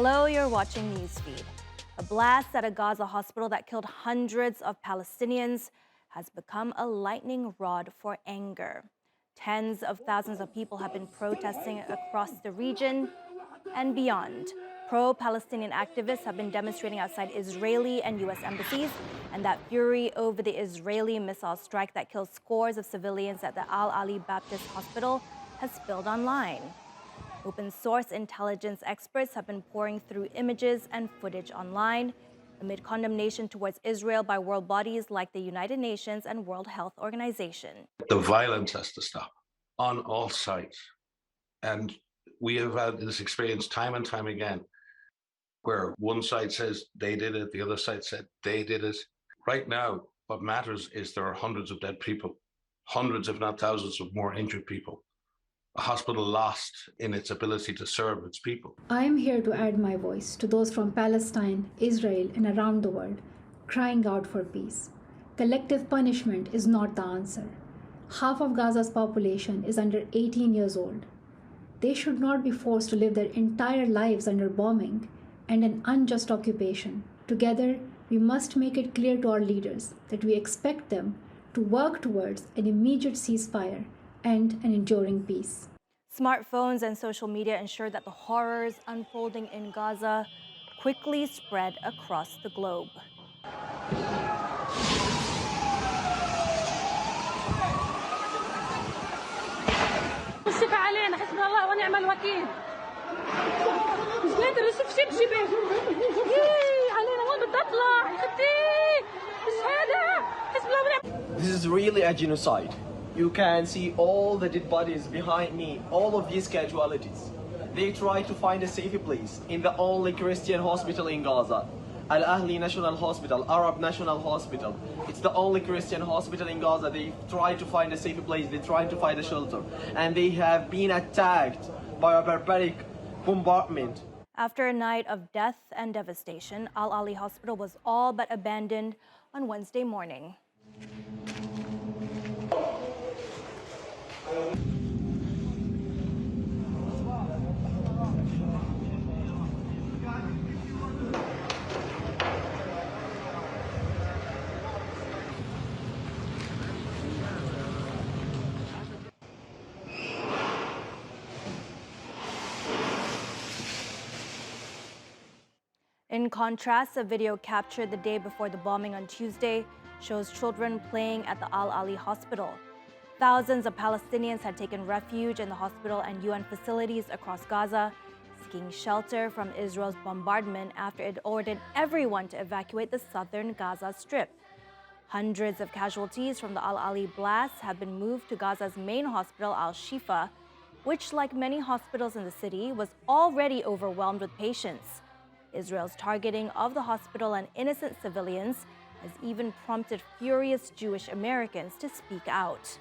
Hello, you're watching Newsfeed. A blast at a Gaza hospital that killed hundreds of Palestinians has become a lightning rod for anger. Tens of thousands of people have been protesting across the region and beyond. Pro-Palestinian activists have been demonstrating outside Israeli and U.S. embassies, and that fury over the Israeli missile strike that killed scores of civilians at the Al-Ali Baptist Hospital has spilled online. Open-source intelligence experts have been pouring through images and footage online amid condemnation towards Israel by world bodies like the United Nations and World Health Organization. The violence has to stop on all sides. And we have had this experience time and time again, where one side says they did it, the other side said they did it. Right now, what matters is there are hundreds of dead people, hundreds, if not thousands of more injured people. A hospital lost in its ability to serve its people. I am here to add my voice to those from Palestine, Israel, and around the world, crying out for peace. Collective punishment is not the answer. Half of Gaza's population is under 18 years old. They should not be forced to live their entire lives under bombing and an unjust occupation. Together, we must make it clear to our leaders that we expect them to work towards an immediate ceasefire and an enduring peace. Smartphones and social media ensure that the horrors unfolding in Gaza quickly spread across the globe. This is really a genocide. You can see all the dead bodies behind me, all of these casualties. They try to find a safe place in the only Christian hospital in Gaza. Al-Ahli National Hospital, Arab National Hospital. It's the only Christian hospital in Gaza. They try to find a safe place, they try to find a shelter. And they have been attacked by a barbaric bombardment. After a night of death and devastation, Al-Ali Hospital was all but abandoned on Wednesday morning. In contrast, a video captured the day before the bombing on Tuesday shows children playing at the Al-Ali hospital. Thousands of Palestinians had taken refuge in the hospital and UN facilities across Gaza, seeking shelter from Israel's bombardment after it ordered everyone to evacuate the southern Gaza Strip. Hundreds of casualties from the Al-Ali blasts have been moved to Gaza's main hospital, Al-Shifa, which, like many hospitals in the city, was already overwhelmed with patients. Israel's targeting of the hospital and innocent civilians has even prompted furious Jewish Americans to speak out.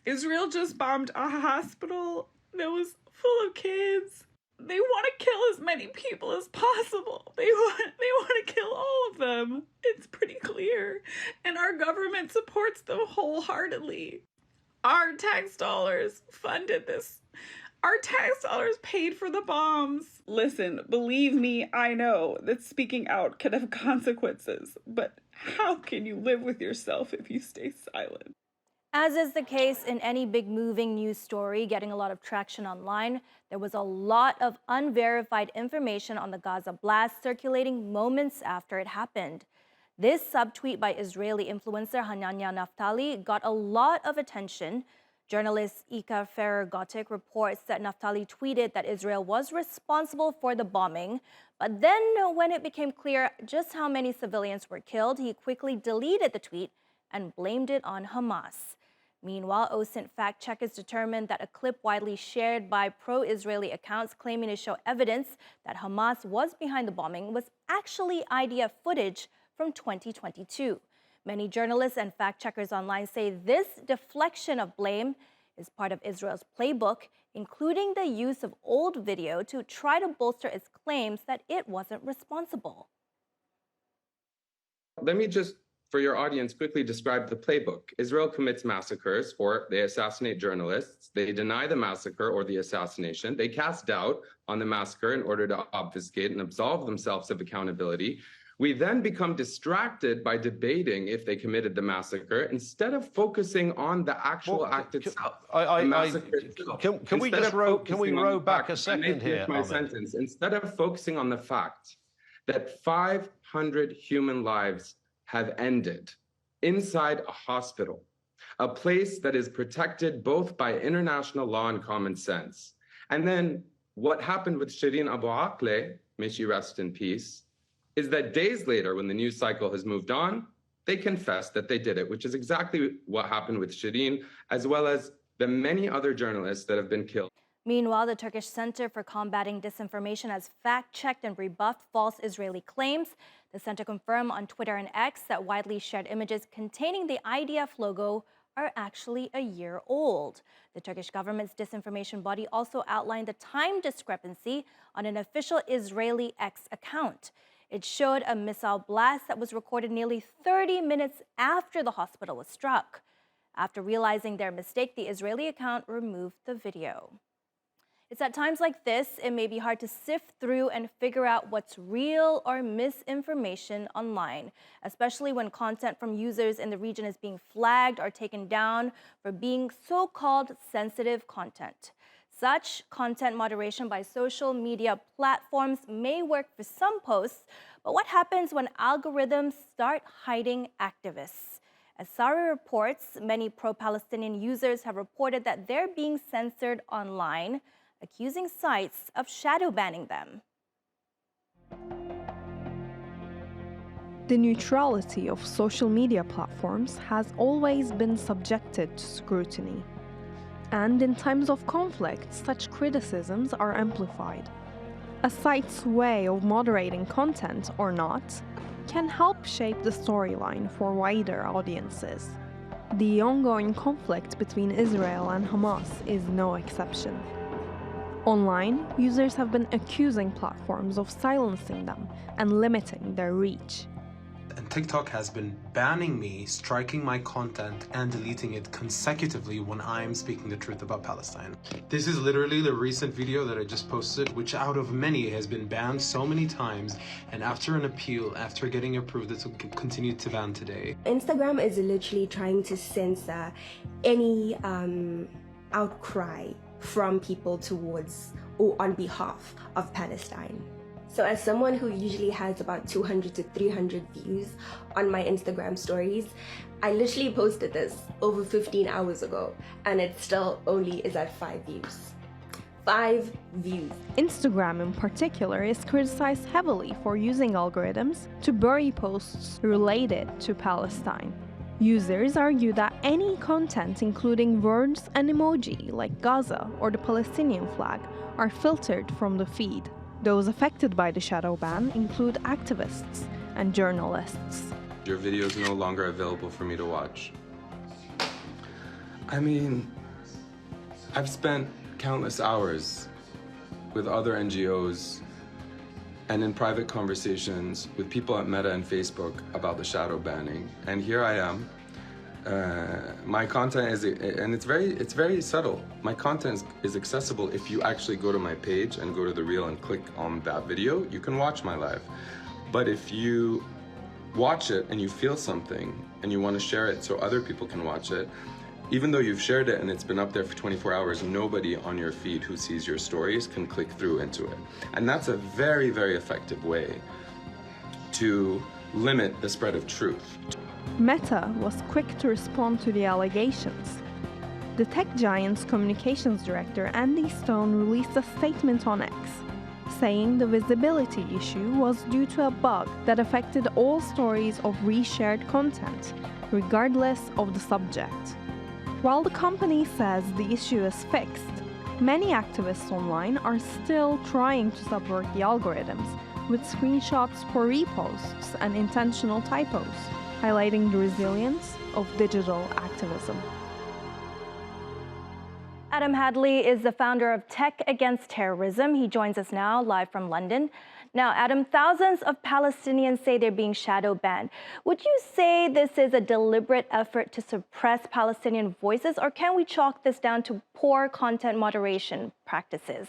Israel just bombed a hospital that was full of kids. They want to kill as many people as possible. They want to kill all of them. It's pretty clear. And our government supports them wholeheartedly. Our tax dollars funded this. Our tax dollars paid for the bombs. Listen, believe me, I know that speaking out can have consequences, but how can you live with yourself if you stay silent? As is the case in any big moving news story getting a lot of traction online, there was a lot of unverified information on the Gaza blast circulating moments after it happened. This subtweet by Israeli influencer Hananya Naftali got a lot of attention. Journalist Ika Ferrer-Gotik reports that Naftali tweeted that Israel was responsible for the bombing, but then when it became clear just how many civilians were killed, he quickly deleted the tweet and blamed it on Hamas. Meanwhile, OSINT fact-checkers determined that a clip widely shared by pro-Israeli accounts claiming to show evidence that Hamas was behind the bombing was actually IDF footage from 2022. Many journalists and fact-checkers online say this deflection of blame is part of Israel's playbook, including the use of old video to try to bolster its claims that it wasn't responsible. Let me just for your audience, quickly describe the playbook. Israel commits massacres, or they assassinate journalists. They deny the massacre or the assassination. They cast doubt on the massacre in order to obfuscate and absolve themselves of accountability. We then become distracted by debating if they committed the massacre instead of focusing on the actual act itself. Can we row back a second here? My sentence. Instead of focusing on the fact that 500 human lives have ended inside a hospital, a place that is protected both by international law and common sense. And then what happened with Shireen Abu Akleh, may she rest in peace, is that days later, when the news cycle has moved on, they confess that they did it, which is exactly what happened with Shireen, as well as the many other journalists that have been killed. Meanwhile, the Turkish Center for Combating Disinformation has fact-checked and rebuffed false Israeli claims. The center confirmed on Twitter and X that widely shared images containing the IDF logo are actually a year old. The Turkish government's disinformation body also outlined the time discrepancy on an official Israeli X account. It showed a missile blast that was recorded nearly 30 minutes after the hospital was struck. After realizing their mistake, the Israeli account removed the video. It's at times like this, it may be hard to sift through and figure out what's real or misinformation online, especially when content from users in the region is being flagged or taken down for being so-called sensitive content. Such content moderation by social media platforms may work for some posts, but what happens when algorithms start hiding activists? As Sari reports, many pro-Palestinian users have reported that they're being censored online, accusing sites of shadow banning them. The neutrality of social media platforms has always been subjected to scrutiny. And in times of conflict, such criticisms are amplified. A site's way of moderating content or not can help shape the storyline for wider audiences. The ongoing conflict between Israel and Hamas is no exception. Online, users have been accusing platforms of silencing them and limiting their reach. And TikTok has been banning me, striking my content, and deleting it consecutively when I'm speaking the truth about Palestine. This is literally the recent video that I just posted, which out of many has been banned so many times, and after an appeal, after getting approved, it will continue to ban today. Instagram is literally trying to censor any outcry from people towards or on behalf of Palestine. So as someone who usually has about 200 to 300 views on my Instagram stories, I literally posted this over 15 hours ago, and it still only is at 5 views. 5 views. Instagram in particular is criticized heavily for using algorithms to bury posts related to Palestine. Users argue that any content including words and emoji like Gaza or the Palestinian flag are filtered from the feed. Those affected by the shadow ban include activists and journalists. Your video is no longer available for me to watch. I mean, I've spent countless hours with other NGOs and in private conversations with people at Meta and Facebook about the shadow banning. And here I am. My content is, and it's very subtle. My content is accessible if you actually go to my page and go to the reel and click on that video. You can watch my live. But if you watch it and you feel something and you want to share it so other people can watch it, even though you've shared it and it's been up there for 24 hours, nobody on your feed who sees your stories can click through into it. And that's a very, very effective way to limit the spread of truth. Meta was quick to respond to the allegations. The tech giant's communications director, Andy Stone, released a statement on X, saying the visibility issue was due to a bug that affected all stories of reshared content, regardless of the subject. While the company says the issue is fixed, many activists online are still trying to subvert the algorithms with screenshots for reposts and intentional typos, highlighting the resilience of digital activism. Adam Hadley is the founder of Tech Against Terrorism. He joins us now live from London. Now, Adam, thousands of Palestinians say they're being shadow banned. Would you say this is a deliberate effort to suppress Palestinian voices, or can we chalk this down to poor content moderation practices?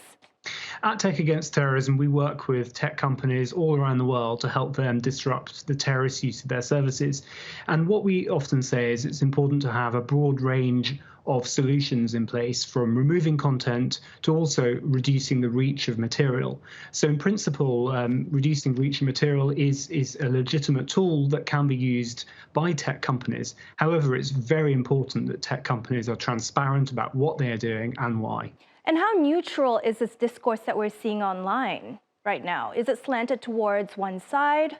At Tech Against Terrorism, we work with tech companies all around the world to help them disrupt the terrorist use of their services. And what we often say is it's important to have a broad range of solutions in place, from removing content to also reducing the reach of material. So in principle, reducing reach of material is a legitimate tool that can be used by tech companies. However, it's very important that tech companies are transparent about what they are doing and why. And how neutral is this discourse that we're seeing online right now? Is it slanted towards one side?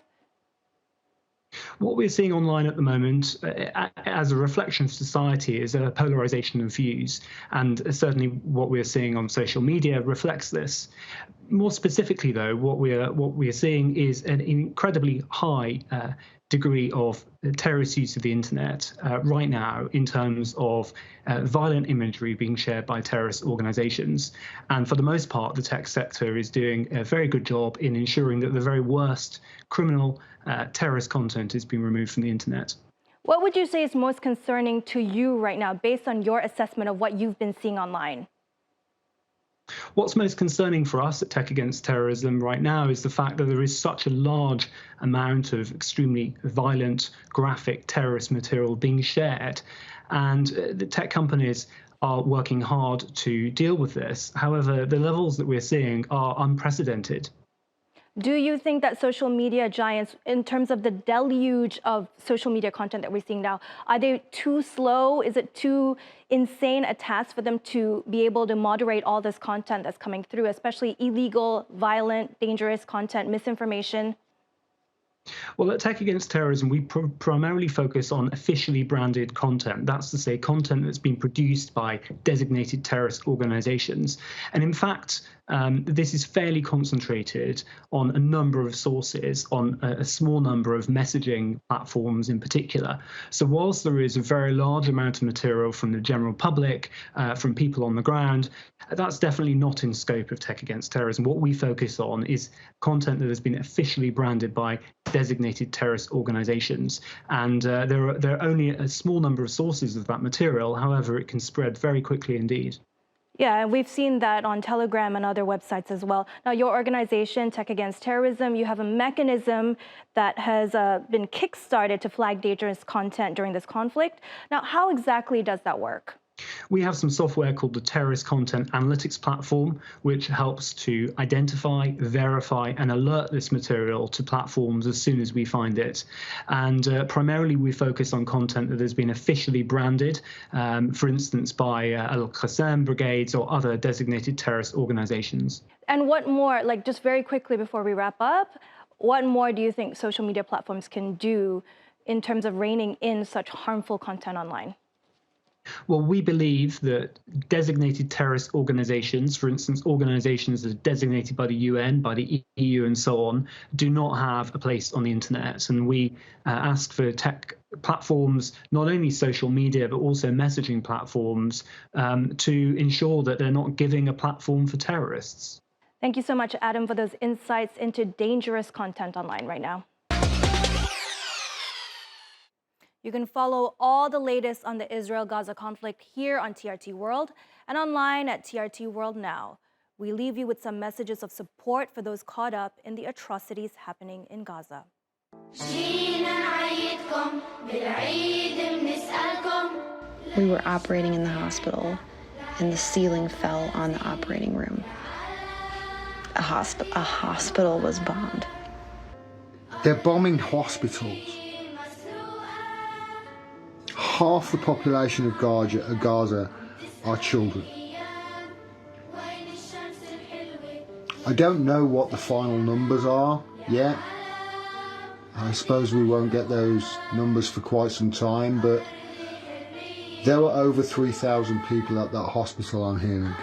What we're seeing online at the moment, as a reflection of society, is a polarization of views. And certainly what we're seeing on social media reflects this. More specifically, though, what we are seeing is an incredibly high degree of terrorist use of the internet right now in terms of violent imagery being shared by terrorist organizations. And for the most part, the tech sector is doing a very good job in ensuring that the very worst criminal terrorist content is being removed from the internet. What would you say is most concerning to you right now, based on your assessment of what you've been seeing online? What's most concerning for us at Tech Against Terrorism right now is the fact that there is such a large amount of extremely violent, graphic terrorist material being shared. And the tech companies are working hard to deal with this. However, the levels that we're seeing are unprecedented. Do you think that social media giants, in terms of the deluge of social media content that we're seeing now, are they too slow? Is it too insane a task for them to be able to moderate all this content that's coming through, especially illegal, violent, dangerous content, misinformation? Well, at Tech Against Terrorism, we primarily focus on officially branded content. That's to say, content that's been produced by designated terrorist organizations. And in fact, this is fairly concentrated on a number of sources, on a small number of messaging platforms in particular. So whilst there is a very large amount of material from the general public, from people on the ground, that's definitely not in scope of Tech Against Terrorism. What we focus on is content that has been officially branded by designated terrorist organizations. And there are only a small number of sources of that material. However, it can spread very quickly indeed. Yeah, and we've seen that on Telegram and other websites as well. Now, your organization, Tech Against Terrorism, you have a mechanism that has been kickstarted to flag dangerous content during this conflict. Now, how exactly does that work? We have some software called the Terrorist Content Analytics Platform, which helps to identify, verify, and alert this material to platforms as soon as we find it. And primarily, we focus on content that has been officially branded, for instance, by Al-Qassam brigades or other designated terrorist organizations. And what more, like just very quickly before we wrap up, what more do you think social media platforms can do in terms of reining in such harmful content online? Well, we believe that designated terrorist organizations, for instance, organizations that are designated by the UN, by the EU and so on, do not have a place on the internet. And we ask for tech platforms, not only social media, but also messaging platforms, to ensure that they're not giving a platform for terrorists. Thank you so much, Adam, for those insights into dangerous content online right now. You can follow all the latest on the Israel-Gaza conflict here on TRT World and online at TRT World Now. We leave you with some messages of support for those caught up in the atrocities happening in Gaza. We were operating in the hospital, and the ceiling fell on the operating room. A hospital was bombed. They're bombing hospitals. Half the population of Gaza are children. I don't know what the final numbers are yet. I suppose we won't get those numbers for quite some time, but there were over 3,000 people at that hospital, I'm hearing.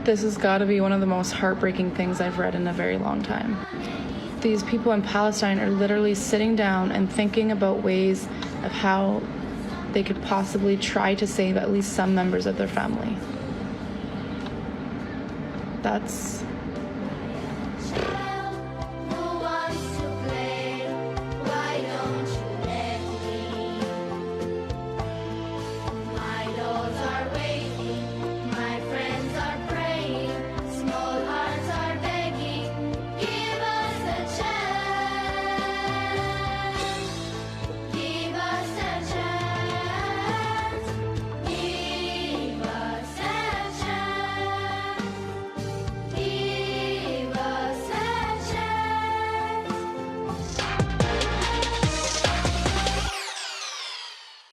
This has got to be one of the most heartbreaking things I've read in a very long time. These people in Palestine are literally sitting down and thinking about ways of how they could possibly try to save at least some members of their family. That's